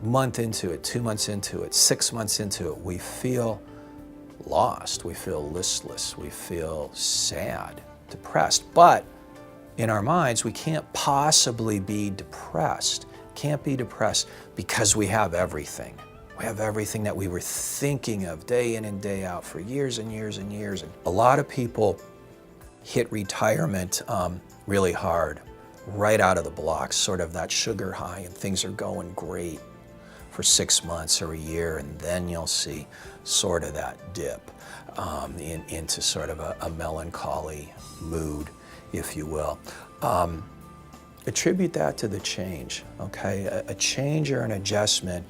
month into it, 2 months into it, 6 months into it, we feel lost, we feel listless, we feel sad, depressed. But in our minds, we can't possibly be depressed. Can't be depressed because we have everything. We have everything that we were thinking of day in and day out for years and years and years. And a lot of people hit retirement really hard, right out of the blocks, sort of that sugar high, and things are going great for 6 months or a year, and then you'll see sort of that dip into sort of a melancholy mood, if you will. Attribute that to the change, okay? A change or an adjustment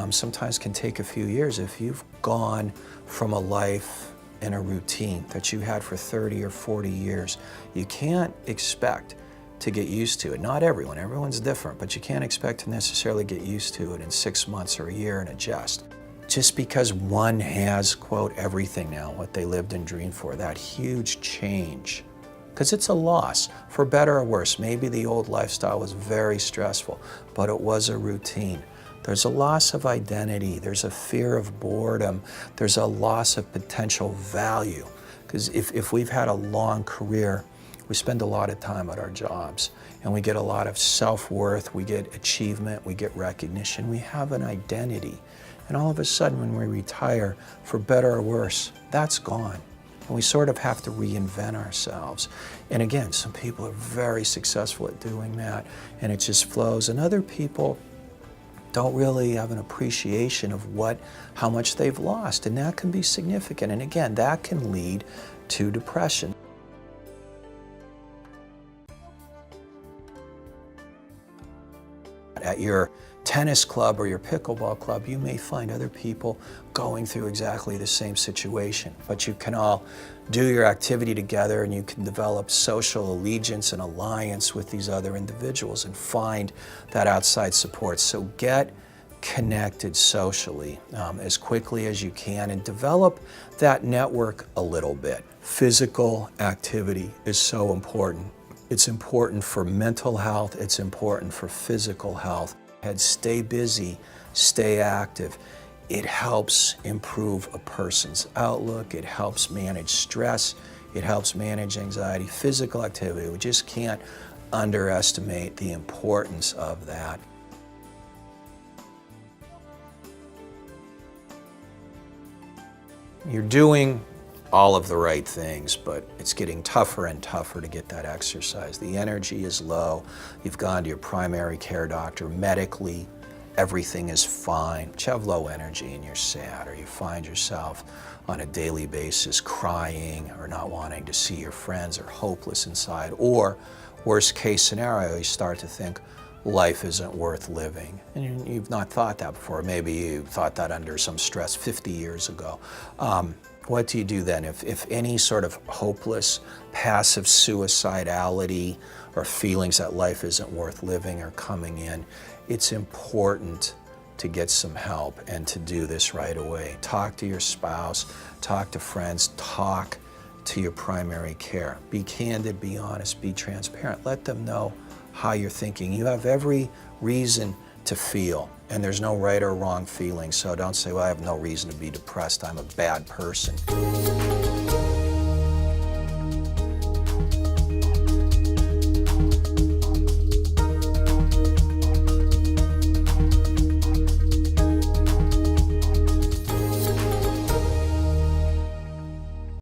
sometimes can take a few years. If you've gone from a life and a routine that you had for 30 or 40 years, you can't expect to get used to it. Not everyone, everyone's different, but you can't expect to necessarily get used to it in 6 months or a year and adjust. Just because one has, quote, everything now, what they lived and dreamed for, that huge change, because it's a loss, for better or worse. Maybe the old lifestyle was very stressful, but it was a routine. There's a loss of identity, there's a fear of boredom, there's a loss of potential value. Because if we've had a long career, we spend a lot of time at our jobs, and we get a lot of self-worth, we get achievement, we get recognition, we have an identity. And all of a sudden when we retire, for better or worse, that's gone. And we sort of have to reinvent ourselves. And again, some people are very successful at doing that, and it just flows. And other people don't really have an appreciation of how much they've lost, and that can be significant. And again, that can lead to depression. At your tennis club or your pickleball club, you may find other people going through exactly the same situation, but you can all do your activity together, and you can develop social allegiance and alliance with these other individuals and find that outside support. So get connected socially as quickly as you can, and develop that network a little bit. Physical activity is so important. It's important for mental health, it's important for physical health. Stay busy, stay active. It helps improve a person's outlook, it helps manage stress, it helps manage anxiety. Physical activity, we just can't underestimate the importance of that. You're doing all of the right things, but it's getting tougher and tougher to get that exercise. The energy is low. You've gone to your primary care doctor. Medically, everything is fine, but you have low energy and you're sad, or you find yourself on a daily basis crying or not wanting to see your friends, or hopeless inside. Or worst case scenario, you start to think life isn't worth living. And you've not thought that before. Maybe you thought that under some stress 50 years ago. What do you do then? If any sort of hopeless, passive suicidality or feelings that life isn't worth living are coming in, it's important to get some help and to do this right away. Talk to your spouse, talk to friends, talk to your primary care. Be candid, be honest, be transparent. Let them know how you're thinking. You have every reason to feel, and there's no right or wrong feeling. So don't say, well, I have no reason to be depressed, I'm a bad person.